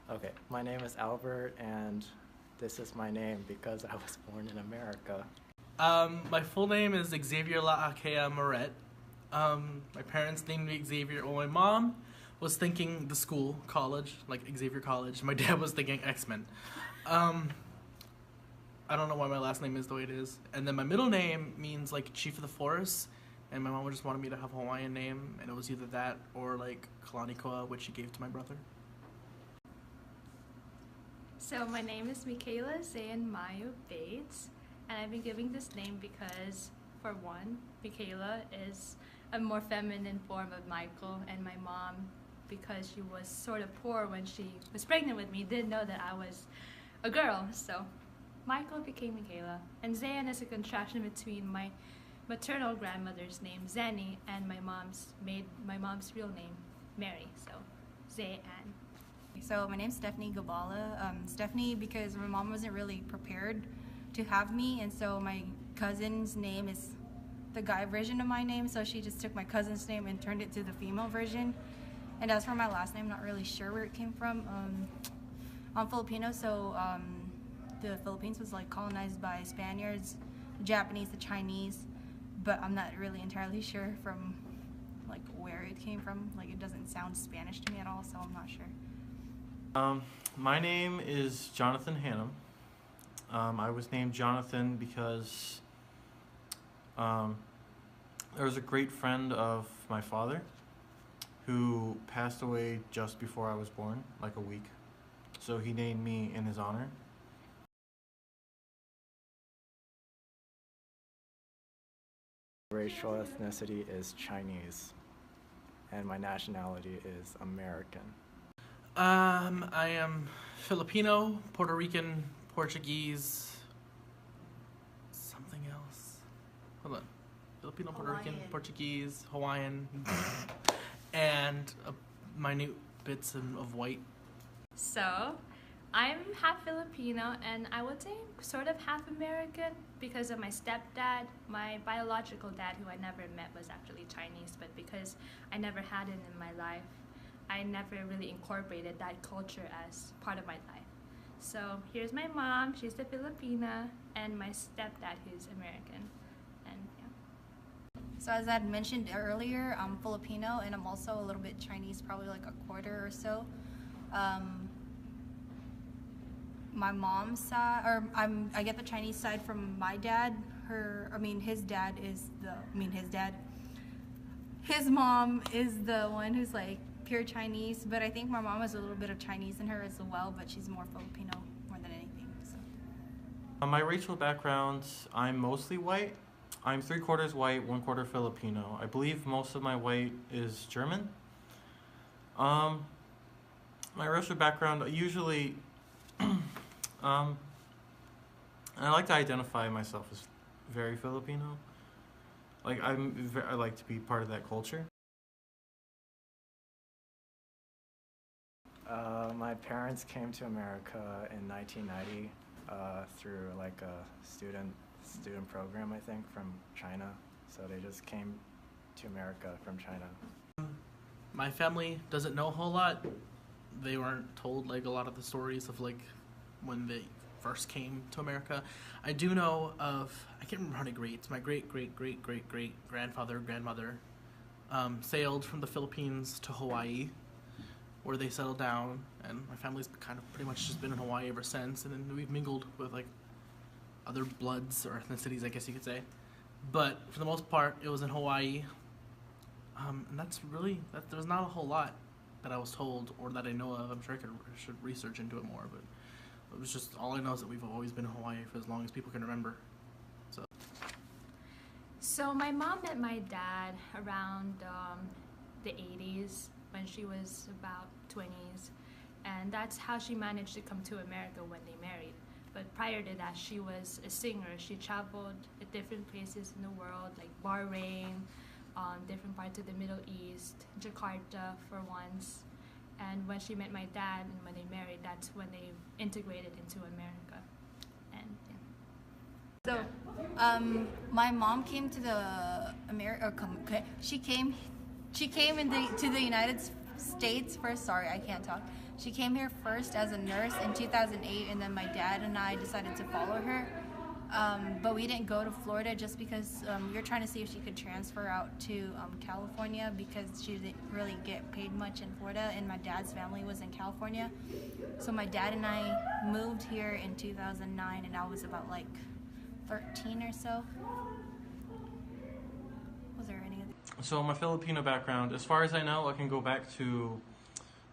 Okay, my name is Albert, and this is my name because I was born in America. My full name is Xavier Laakea Moret. My parents named me Xavier. Well, my mom was thinking the school, college, like Xavier College. My dad was thinking X-Men. I don't know why my last name is the way it is. And then my middle name means like Chief of the Forest, and my mom just wanted me to have a Hawaiian name, and it was either that or like Kalanikoa, which she gave to my brother. So my name is Michaela Zayn Mayo Bates, and I've been giving this name because, for one, Michaela is a more feminine form of Michael, and my mom, because she was sort of poor when she was pregnant with me, didn't know that I was a girl, so Michael became Michaela. And Zayn is a contraction between my maternal grandmother's name, Zenny, and my mom's real name, Mary, so Zayn. So my name's Stephanie Gabala. Stephanie because my mom wasn't really prepared to have me, and so my cousin's name is the guy version of my name, so she just took my cousin's name and turned it to the female version. And as for my last name, not really sure where it came from. I'm Filipino, so the Philippines was like colonized by Spaniards, the Japanese, the Chinese, but I'm not really entirely sure from like where it came from. Like it doesn't sound Spanish to me at all, so I'm not sure. My name is Jonathan Hannum. I was named Jonathan because there was a great friend of my father who passed away just before I was born, like a week. So he named me in his honor. Racial ethnicity is Chinese, and my nationality is American. I am Filipino, Puerto Rican, Portuguese, something else. Hold on. Filipino, Puerto Rican, Hawaiian. Portuguese, Hawaiian, and minute bits of white. So, I'm half Filipino, and I would say sort of half American because of my stepdad. My biological dad, who I never met, was actually Chinese, but because I never had it in my life, I never really incorporated that culture as part of my life. So here's my mom, she's the Filipina, and my stepdad, who's American. And yeah. So as I had mentioned earlier, I'm Filipino and I'm also a little bit Chinese, probably like a quarter or so. My mom's side, I get the Chinese side from my dad. His mom is the one who's like pure Chinese, but I think my mom has a little bit of Chinese in her as well, but she's more Filipino more than anything. So. My racial background, I'm mostly white. I'm 3/4 white, 1/4 Filipino. I believe most of my white is German. My racial background, usually, I like to identify myself as very Filipino. Like I like to be part of that culture. My parents came to America in 1990 through like a student program, I think, from China. So they just came to America from China. My family doesn't know a whole lot. They weren't told like a lot of the stories of like when they first came to America. I do know of, I can't remember how many greats, my great grandmother sailed from the Philippines to Hawaii, where they settled down, and my family's kind of pretty much just been in Hawaii ever since, and then we've mingled with like other bloods or ethnicities, I guess you could say. But for the most part, it was in Hawaii, and there's not a whole lot that I was told or that I know of. I'm sure I should research into it more, but it was just, all I know is that we've always been in Hawaii for as long as people can remember. So my mom met my dad around the 80s when she was about 20s, and that's how she managed to come to America when they married. But prior to that, she was a singer. She traveled at different places in the world, like Bahrain, different parts of the Middle East, Jakarta for once. And when she met my dad and when they married, that's when they integrated into America. And yeah. So, my mom came to the She came to the United States first. Sorry, I can't talk. She came here first as a nurse in 2008, and then my dad and I decided to follow her. But we didn't go to Florida just because we were trying to see if she could transfer out to California, because she didn't really get paid much in Florida, and my dad's family was in California. So my dad and I moved here in 2009, and I was about like 13 or so. Was there any other? So my Filipino background, as far as I know, I can go back to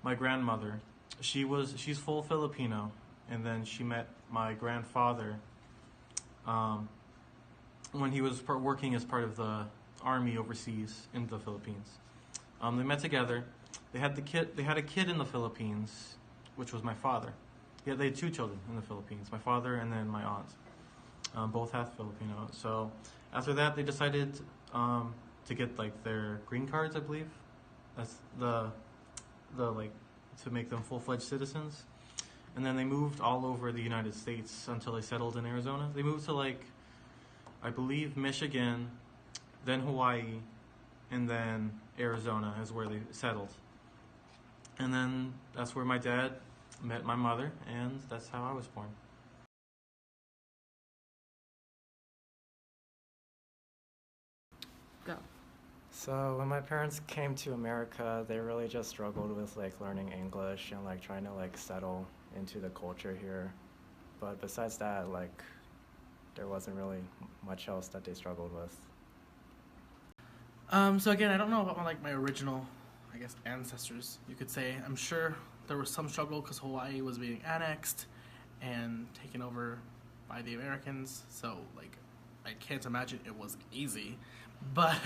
my grandmother. She's full Filipino, and then she met my grandfather when he was working as part of the army overseas in the Philippines. They met together. They had a kid in the Philippines, which was my father. Yeah, they had 2 children in the Philippines. My father and then my aunt. Both half Filipino. So after that, they decided to get like their green cards, I believe. That's the like to make them full-fledged citizens. And then they moved all over the United States until they settled in Arizona. They moved to like, I believe, Michigan, then Hawaii, and then Arizona is where they settled. And then that's where my dad met my mother, and that's how I was born. Go. So when my parents came to America, they really just struggled with like learning English and like trying to like settle into the culture here. But besides that, like there wasn't really much else that they struggled with. So again, I don't know about my original, I guess, ancestors, you could say. I'm sure there was some struggle because Hawaii was being annexed and taken over by the Americans. So like, I can't imagine it was easy. But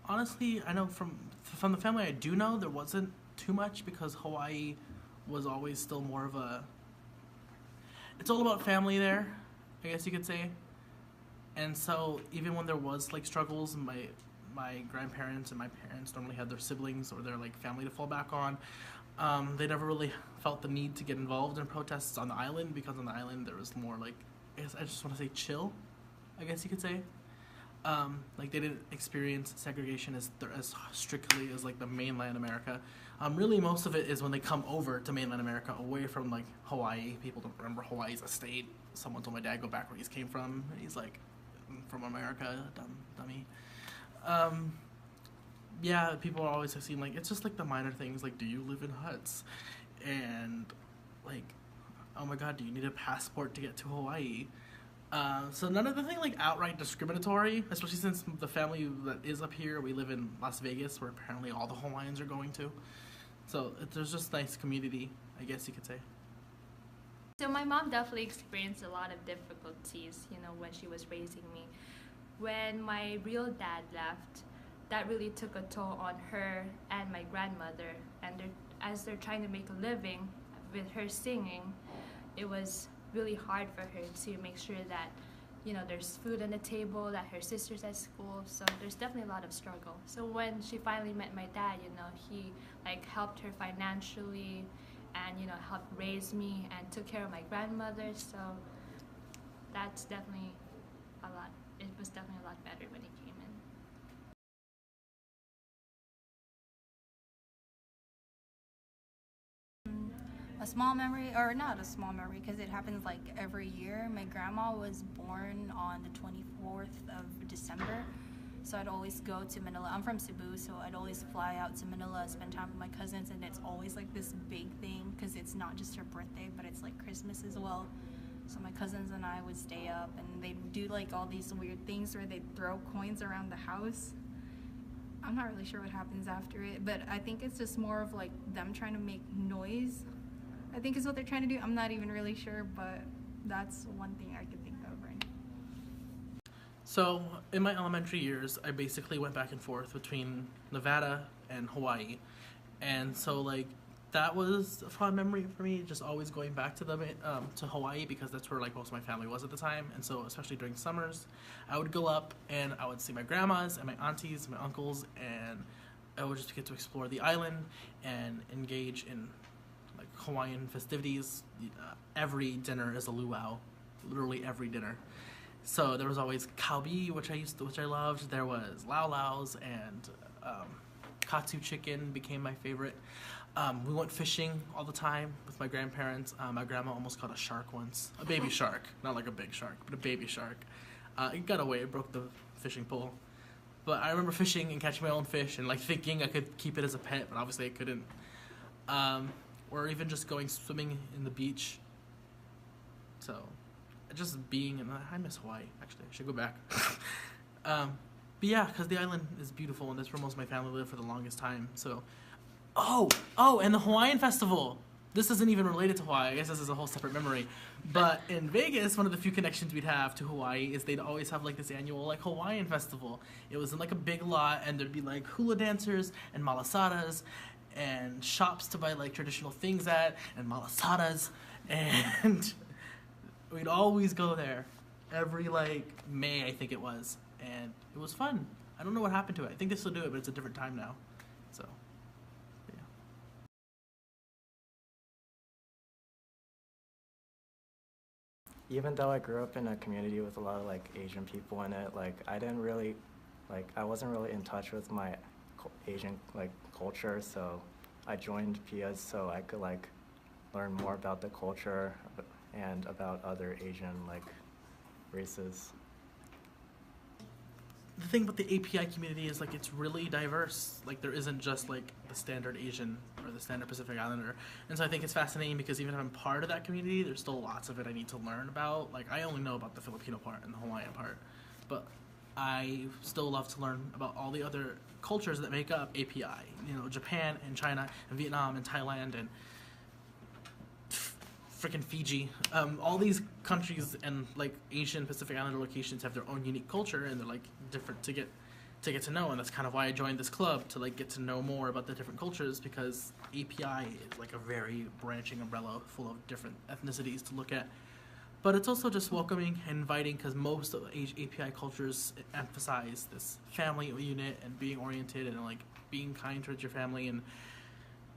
honestly, I know from the family I do know, there wasn't too much because Hawaii was always still more of a. It's all about family there, I guess you could say. And so even when there was like struggles, my grandparents and my parents normally had their siblings or their like family to fall back on. They never really felt the need to get involved in protests on the island because on the island there was more like, I just want to say chill, I guess you could say. Like they didn't experience segregation as strictly as like the mainland America. Really most of it is when they come over to mainland America away from like Hawaii. People don't remember Hawaii's a state. Someone told my dad go back where he came from. And he's like, from America, dummy. Yeah, people always seem like it's just like the minor things, like do you live in huts, and like, oh my god, do you need a passport to get to Hawaii? So none of the thing like outright discriminatory, especially since the family that is up here, we live in Las Vegas, where apparently all the Hawaiians are going to. So there's just nice community, I guess you could say. So my mom definitely experienced a lot of difficulties, when she was raising me. When my real dad left, that really took a toll on her and my grandmother. And as they're trying to make a living with her singing, it was really hard for her to make sure that, there's food on the table, that her sister's at school. So there's definitely a lot of struggle. So when she finally met my dad, he helped her financially and, helped raise me and took care of my grandmother. So that's definitely a lot. It was definitely a lot better when he came in. A small memory, or not a small memory, because it happens like every year. My grandma was born on the 24th of December, so I'd always go to Manila. I'm from Cebu, so I'd always fly out to Manila, spend time with my cousins, and it's always like this big thing, because it's not just her birthday, but it's like Christmas as well. So my cousins and I would stay up, and they'd do like all these weird things where they'd throw coins around the house. I'm not really sure what happens after it, but I think it's just more of like them trying to make noise, I think is what they're trying to do. I'm not even really sure, but that's one thing I could think of right now. So in my elementary years, I basically went back and forth between Nevada and Hawaii. And so like that was a fond memory for me, just always going back to to Hawaii, because that's where like most of my family was at the time. And so especially during summers, I would go up and I would see my grandmas and my aunties and my uncles, and I would just get to explore the island and engage in like Hawaiian festivities. Every dinner is a luau, literally every dinner. So there was always kalbi, which I loved. There was lau laus and Katsu chicken became my favorite. We went fishing all the time with my grandparents. My grandma almost caught a shark once. A baby shark. Not like a big shark, but a baby shark. It got away. It broke the fishing pole. But I remember fishing and catching my own fish and like thinking I could keep it as a pet, but obviously I couldn't. Or even just going swimming in the beach. So, just being in. I miss Hawaii. Actually, I should go back. But yeah, because the island is beautiful, and that's where most of my family lived for the longest time. So, and the Hawaiian Festival. This isn't even related to Hawaii. I guess this is a whole separate memory. But in Vegas, one of the few connections we'd have to Hawaii is they'd always have like this annual like Hawaiian Festival. It was in like a big lot, and there'd be like hula dancers and malasadas and shops to buy like traditional things at and malasadas, and we'd always go there every like May, I think it was, and it was fun. I don't know what happened to it. I think they still do it, but it's a different time now. So, yeah. Even though I grew up in a community with a lot of like Asian people in it, like I didn't really, like I wasn't really in touch with my Asian like culture, so I joined PIAS so I could like learn more about the culture and about other Asian like races. The thing about the API community is like it's really diverse. Like there isn't just like the standard Asian or the standard Pacific Islander. And so I think it's fascinating because even if I'm part of that community, there's still lots of it I need to learn about. Like I only know about the Filipino part and the Hawaiian part, but I still love to learn about all the other cultures that make up API. You know, Japan and China and Vietnam and Thailand and freaking Fiji. All these countries and like Asian Pacific Islander locations have their own unique culture, and they're like different to get to know. And that's kind of why I joined this club, to like get to know more about the different cultures, because API is like a very branching umbrella full of different ethnicities to look at. But it's also just welcoming and inviting, because most of API cultures emphasize this family unit and being oriented and like being kind towards your family and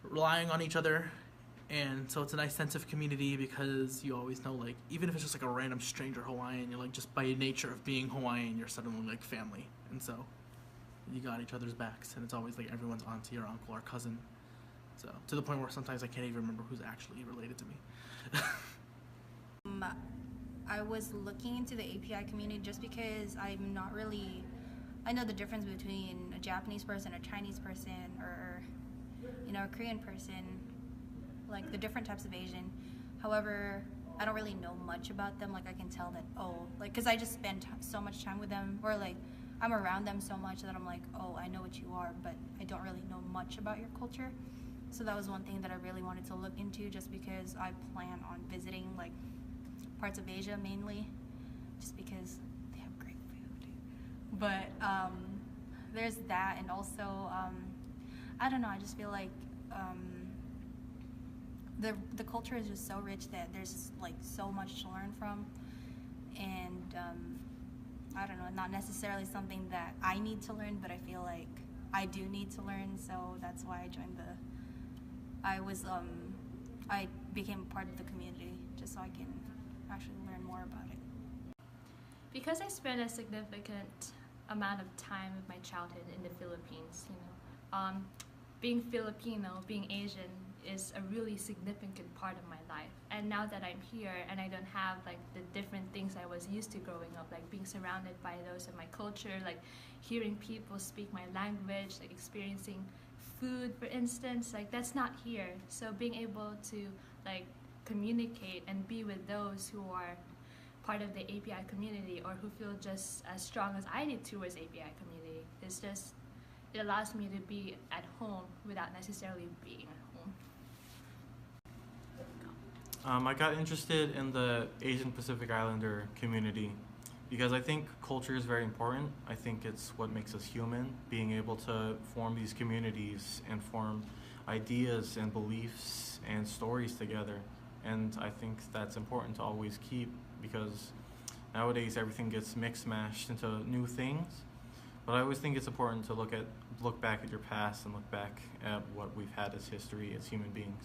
relying on each other. And so it's a nice sense of community, because you always know, like, even if it's just like a random stranger Hawaiian, you're like, just by nature of being Hawaiian, you're suddenly like family. And so you got each other's backs, and it's always like everyone's auntie or uncle or cousin. So to the point where sometimes I can't even remember who's actually related to me. I was looking into the API community just because I'm not really, I know the difference between a Japanese person, a Chinese person, or, you know, a Korean person, like the different types of Asian. However, I don't really know much about them. Like I can tell that, like, cause I just spend so much time with them, or like I'm around them so much that I'm like, I know what you are, but I don't really know much about your culture. So that was one thing that I really wanted to look into, just because I plan on visiting like parts of Asia mainly, just because they have great food. But there's that, and also I don't know, I just feel like the culture is just so rich that there's like so much to learn from, and I don't know, not necessarily something that I need to learn, but I feel like I do need to learn. So that's why I joined I became a part of the community, just so I can actually learn more about it. Because I spent a significant amount of time of my childhood in the Philippines, you know, being Filipino, being Asian is a really significant part of my life. And now that I'm here and I don't have like the different things I was used to growing up, like being surrounded by those of my culture, like hearing people speak my language, like experiencing food, for instance, like that's not here. So being able to like communicate and be with those who are part of the API community, or who feel just as strong as I did towards API community, is just, it allows me to be at home without necessarily being at home. I got interested in the Asian Pacific Islander community because I think culture is very important. I think it's what makes us human, being able to form these communities and form ideas and beliefs and stories together. And I think that's important to always keep, because nowadays everything gets mixed mashed into new things. But I always think it's important to look back at your past and look back at what we've had as history as human beings.